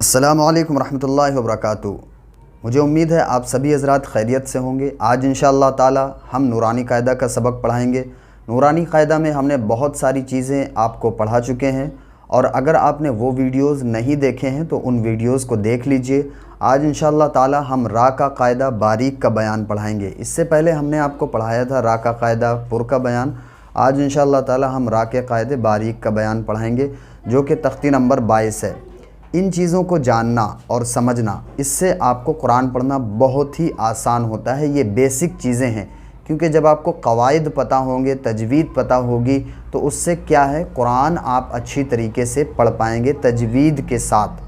अस्सलामु अलैकुम रहमतुल्लाहि व बरकातुहू। मुझे उम्मीद है आप सभी हज़रात खैरियत से होंगे। आज इंशाअल्लाह ताला हम नूरानी कायदा का सबक पढ़ाएंगे। नूरानी कायदा में हमने बहुत सारी चीज़ें आपको पढ़ा चुके हैं और अगर आपने वो वीडियोज़ नहीं देखे हैं तो उन वीडियोज़ को देख लीजिए। आज इंशाअल्लाह ताला हम रा का कायदा बारीक का बयान पढ़ाएंगे। इससे पहले हमने आपको पढ़ाया था रा का कायदा पुर का बयान। आज इंशाअल्लाह ताला हम रा के कायदे बारीक का बयान पढ़ाएंगे जो कि तख्ती नंबर 22 है। इन चीज़ों को जानना और समझना, इससे आपको कुरान पढ़ना बहुत ही आसान होता है। ये बेसिक चीज़ें हैं क्योंकि जब आपको कवायद पता होंगे, तजवीद पता होगी तो उससे क्या है, कुरान आप अच्छी तरीके से पढ़ पाएंगे तजवीद के साथ।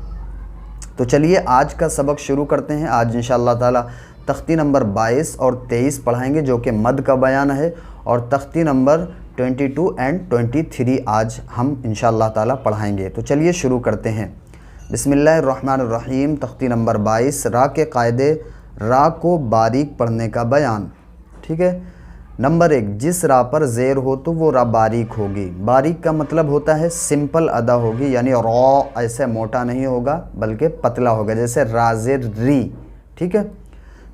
तो चलिए आज का सबक शुरू करते हैं। आज इंशाअल्लाह ताला तख्ती नंबर 22 और 23 पढ़ाएंगे जो कि मद का बयान है, और तख्ती नंबर 22 एंड 23 आज हम इंशाअल्लाह ताला पढ़ाएंगे। तो चलिए शुरू करते हैं। बिस्मिल्लाहिर्रहमानिर्रहीम। तख्ती नंबर 22 रा के कायदे, रा को बारीक पढ़ने का बयान। ठीक है। नंबर 1, जिस रा पर ज़ेर हो तो वो रा बारीक होगी। बारीक का मतलब होता है सिंपल अदा होगी, यानी रॉ ऐसे मोटा नहीं होगा बल्कि पतला होगा, जैसे रा ज़ेर री। ठीक है।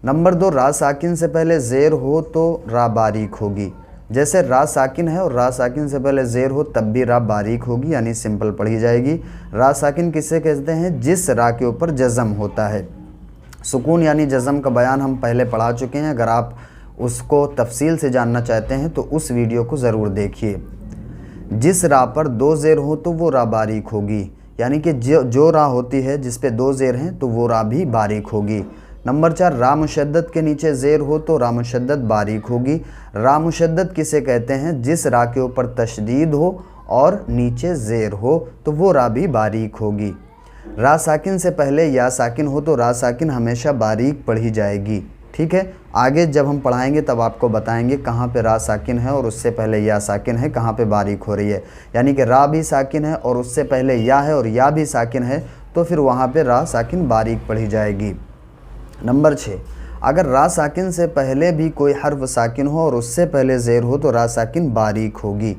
नंबर 2, रा साकिन से पहले ज़ेर हो तो रा बारीक होगी। जैसे रा साकिन है और रा साकिन से पहले ज़ेर हो तब भी रा बारीक होगी, यानी सिंपल पढ़ी जाएगी। रा साकिन किसे कहते हैं? जिस रा के ऊपर जज़म होता है। सुकून यानी जज़म का बयान हम पहले पढ़ा चुके हैं। अगर आप उसको तफसील से जानना चाहते हैं तो उस वीडियो को ज़रूर देखिए। जिस रा पर 2 ज़ेर हो तो वो रा बारीक होगी, यानी कि जो रा होती है जिस पे 2 ज़ेर हैं तो वो रा भी बारीक होगी। नंबर 4, रा मुशद्दद के नीचे ज़ेर हो तो रा मुशद्दद बारीक होगी। रा मुशद्दद किसे कहते हैं? जिस रा के ऊपर तशदीद हो और नीचे ज़ेर हो तो वो रा भी बारीक होगी। रा साकिन से पहले या साकिन हो तो रा साकिन हमेशा बारीक पढ़ी जाएगी। ठीक है। आगे जब हम पढ़ाएंगे तब आपको बताएंगे कहाँ पे रा साकिन है और उससे पहले या साकिन है, कहाँ पे बारीक हो रही है। यानी कि रा भी साकिन है और उससे पहले या है और या भी साकिन है तो फिर वहाँ पे रा साकिन बारीक पढ़ी जाएगी। नंबर 6, अगर रा साकिन से पहले भी कोई हर्फ साकिन हो और उससे पहले ज़ेर हो तो रा साकिन बारीक होगी।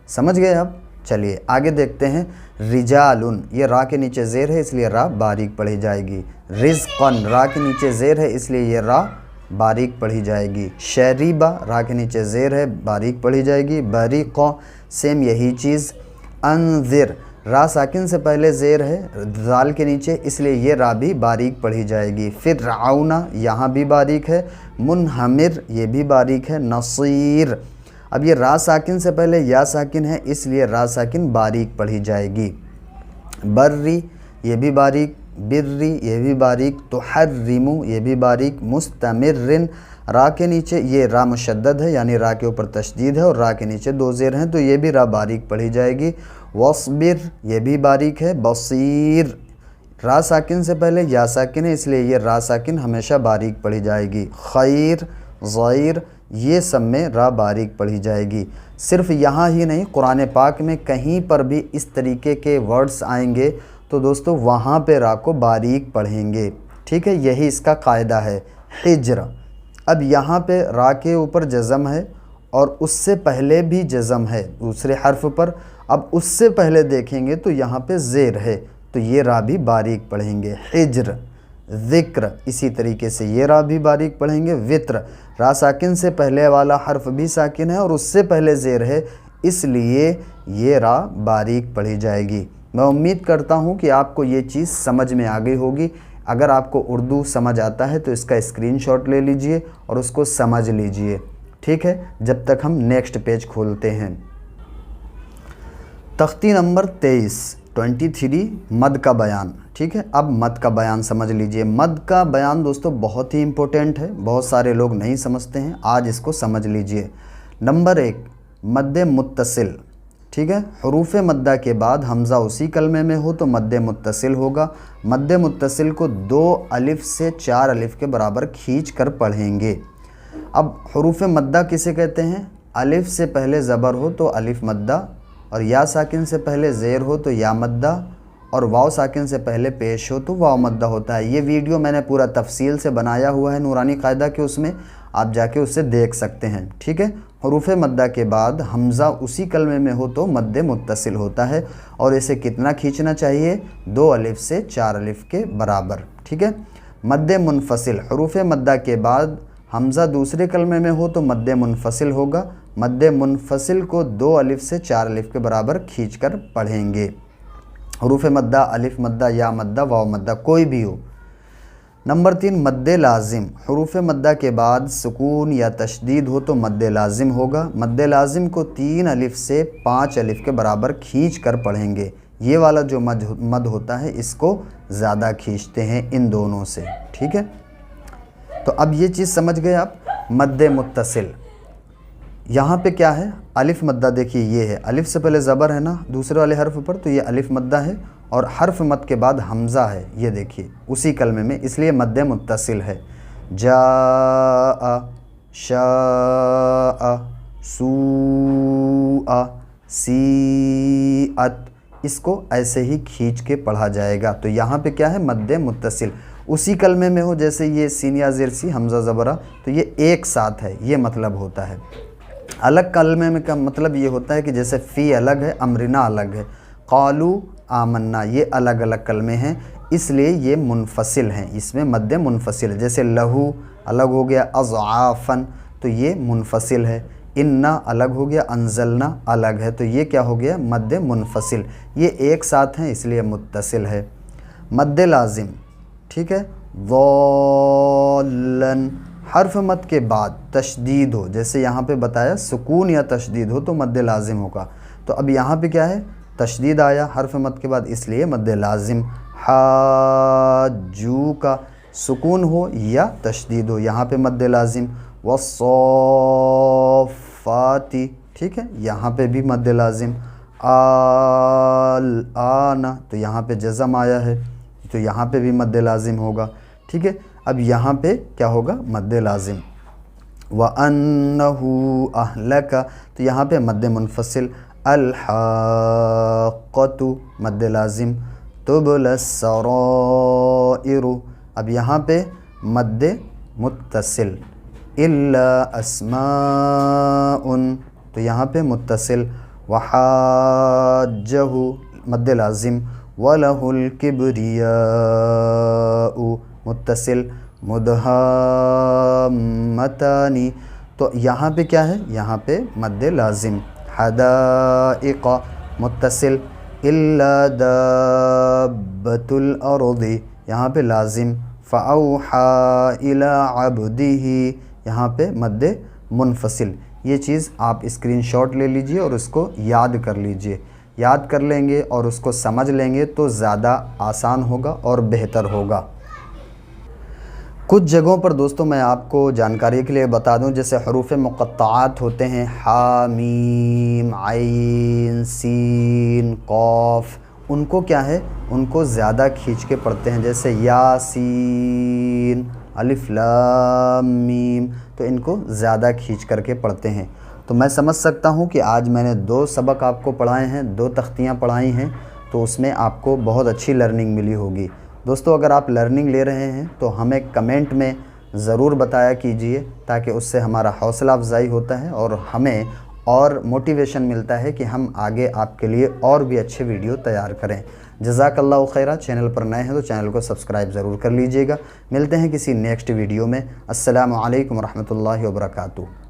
समझ गए अब? चलिए आगे देखते हैं। रिजालुन, ये रा के नीचे ज़ेर है इसलिए रा बारीक पढ़ी जाएगी। रिज़्क़न, रा के नीचे ज़ेर है इसलिए ये रा बारीक पढ़ी जाएगी। शरीबा, रा के नीचे ज़ेर है बारीक पढ़ी जाएगी। बरीक़ा, सेम यही चीज़। अनज़िर, रा साकिन से पहले ज़ेर है ज़ाल के नीचे इसलिए ये रा भी बारीक पढ़ी जाएगी। फिर राउना, यहाँ भी बारीक है। मुनहमिर, ये भी बारीक है। नसीर, अब ये रा साकिन से पहले या साकिन है इसलिए रा साकिन बारीक पढ़ी जाएगी। बर्री, ये भी बारीक। बिर्री, ये भी बारीक। तुहर्रिमु, ये भी बारीक। मुस्तमिर्रिन, रा के नीचे ये रा मुशद्दद है यानी रा के ऊपर तशदीद है और रा के नीचे 2 ज़ेर हैं तो ये भी रा बारीक पढ़ी जाएगी। वस्बिर, ये भी बारीक है। बसीर, रा साकिन से पहले या साकिन है इसलिए ये रा साकिन हमेशा बारीक पढ़ी जाएगी। खैर, ज़ैर, ये सब में रा बारीक पढ़ी जाएगी। सिर्फ यहाँ ही नहीं, कुरान पाक में कहीं पर भी इस तरीके के वर्ड्स आएंगे तो दोस्तों वहाँ पे रा को बारीक पढ़ेंगे। ठीक है, यही इसका कायदा है। हिज्र, अब यहाँ पे रा के ऊपर जज़म है और उससे पहले भी जज़म है दूसरे हर्फ पर। अब उससे पहले देखेंगे तो यहाँ पे ज़ेर है तो ये रा भी बारीक पढ़ेंगे। हिज्र, ज़िक्र, इसी तरीके से ये रा भी बारीक पढ़ेंगे। वित्र, रा साकिन से पहले वाला हर्फ भी साकिन है और उससे पहले ज़ेर है इसलिए ये रा बारीक पढ़ी जाएगी। मैं उम्मीद करता हूँ कि आपको ये चीज़ समझ में आ गई होगी। अगर आपको उर्दू समझ आता है तो इसका स्क्रीनशॉट ले लीजिए और उसको समझ लीजिए। ठीक है, जब तक हम नेक्स्ट पेज खोलते हैं। तख्ती नंबर 23 मद का बयान। ठीक है, अब मद का बयान समझ लीजिए। मद का बयान दोस्तों बहुत ही इम्पोर्टेंट है, बहुत सारे लोग नहीं समझते हैं, आज इसको समझ लीजिए। नंबर 1, मद्दे मुत्तसिल। ठीक है, हरूफ मद्दा के बाद हमज़ा उसी कलमे में हो तो मद्दे मुत्तसिल होगा। मद्दे मुत्तसिल को 2 अलिफ से 4 अलिफ के बराबर खींच कर पढ़ेंगे। अब हरूफ मद्दा किसे कहते हैं? अलिफ से पहले ज़बर हो तो अलिफ मद्दा, और या साकिन से पहले ज़ेर हो तो या मद्दा, اور واو ساکن سے پہلے پیش ہو تو واو مدہ ہوتا ہے۔ یہ ویڈیو میں نے پورا تفصیل سے بنایا ہوا ہے نورانی قاعدہ کے، اس میں آپ جا کے اسے دیکھ سکتے ہیں، ٹھیک ہے۔ حروف مدہ کے بعد حمزہ اسی کلمے میں ہو تو مد متصل ہوتا ہے، اور اسے کتنا کھینچنا چاہیے؟ 2 الف سے 4 الف کے برابر، ٹھیک ہے۔ مد منفصل، حروف مدہ کے بعد حمزہ دوسرے کلمے میں ہو تو مد منفصل ہوگا۔ مد منفصل کو 2 الف سے 4 الف کے برابر کھینچ کر پڑھیں گے۔ حروف مدہ، الف مدہ، یا مدہ، واو مدہ، کوئی بھی ہو۔ نمبر 3 مد لازم، حروف مدہ کے بعد سکون یا تشدید ہو تو مد لازم ہوگا۔ مد لازم کو 3 الف سے 5 الف کے برابر کھینچ کر پڑھیں گے۔ یہ والا جو مد ہوتا ہے اس کو زیادہ کھینچتے ہیں ان دونوں سے، ٹھیک ہے۔ تو اب یہ چیز سمجھ گئے آپ۔ مد متصل یہاں پہ کیا ہے؟ الف مدہ، دیکھیے یہ ہے، الف سے پہلے زبر ہے نا دوسرے والے حرف پر، تو یہ الف مدہ ہے، اور حرف مد کے بعد حمزہ ہے، یہ دیکھیے اسی کلمے میں، اس لیے مد متصل ہے۔ جاء، شاء، سوء، سیئت، اس کو ایسے ہی کھینچ کے پڑھا جائے گا۔ تو یہاں پہ کیا ہے؟ مد متصل اسی کلمے میں ہو، جیسے یہ سین یا زیر سی، حمزہ زبرہ، تو یہ ایک ساتھ ہے، یہ مطلب ہوتا ہے۔ الگ کلمے میں کا مطلب یہ ہوتا ہے کہ جیسے فی الگ ہے، امرنا الگ ہے، قالو، آمنا، یہ الگ الگ کلمے ہیں، اس لیے یہ منفصل ہیں، اس میں مد منفصل ہے۔ جیسے لہو الگ ہو گیا، اضعافن، تو یہ منفصل ہے۔ انا الگ ہو گیا، انزلنا الگ ہے، تو یہ کیا ہو گیا؟ مد منفصل۔ یہ ایک ساتھ ہیں اس لیے متصل ہے۔ مد لازم، ٹھیک ہے۔ ضالن، حرف مد کے بعد تشدید ہو، جیسے یہاں پہ بتایا سکون یا تشدید ہو تو مد لازم ہوگا، تو اب یہاں پہ کیا ہے؟ تشدید آیا حرف مد کے بعد، اس لیے مد لازم۔ حاجو کا سکون ہو یا تشدید ہو، یہاں پہ مد لازم۔ والصافاتی، ٹھیک ہے، یہاں پہ بھی مد لازم۔ الآن، تو یہاں پہ جزم آیا ہے تو یہاں پہ بھی مد لازم ہوگا، ٹھیک ہے۔ اب یہاں پہ کیا ہوگا؟ مد لازم۔ وَأَنَّهُ أَهْلَكَ، تو یہاں پہ مد منفصل۔ الحاقۃ، مد لازم۔ تُبْلَى السَّرَائِرُ، اب یہاں پہ مد متصل۔ إِلَّا أَسْمَاءٌ، تو یہاں پہ متصل۔ وَحَاجَّهُ، مد لازم۔ وَلَهُ الْكِبْرِيَاءُ، متصل۔ مدہامتان، تو یہاں پہ کیا ہے؟ یہاں پہ مد لازم۔ حدائق، متصل۔ إِلَّا دَابَّةُ الْأَرْضِ، یہاں پہ لازم۔ فَأَوْحَى إِلَىٰ عَبْدِهِ، یہاں پہ مد منفصل۔ یہ چیز آپ اسکرین شاٹ لے لیجئے اور اس کو یاد کر لیجئے۔ یاد کر لیں گے اور اس کو سمجھ لیں گے تو زیادہ آسان ہوگا اور بہتر ہوگا۔ کچھ جگہوں پر دوستوں میں آپ کو جانکاری کے لیے بتا دوں، جیسے حروف مقطعات ہوتے ہیں، حا، میم، عین، سین، قاف، ان کو کیا ہے؟ ان کو زیادہ کھینچ کے پڑھتے ہیں، جیسے یاسین، الف لام میم، تو ان کو زیادہ کھینچ کر کے پڑھتے ہیں۔ تو میں سمجھ سکتا ہوں کہ آج میں نے 2 سبق آپ کو پڑھائے ہیں، 2 تختیاں پڑھائی ہیں، تو اس میں آپ کو بہت اچھی لرننگ ملی ہوگی۔ دوستو اگر آپ لرننگ لے رہے ہیں تو ہمیں کمنٹ میں ضرور بتایا کیجئے، تاکہ اس سے ہمارا حوصلہ افزائی ہوتا ہے اور ہمیں اور موٹیویشن ملتا ہے کہ ہم آگے آپ کے لیے اور بھی اچھے ویڈیو تیار کریں۔ جزاک اللہ خیرہ۔ چینل پر نئے ہیں تو چینل کو سبسکرائب ضرور کر لیجئے گا۔ ملتے ہیں کسی نیکسٹ ویڈیو میں۔ السلام علیکم ورحمۃ اللہ وبرکاتہ۔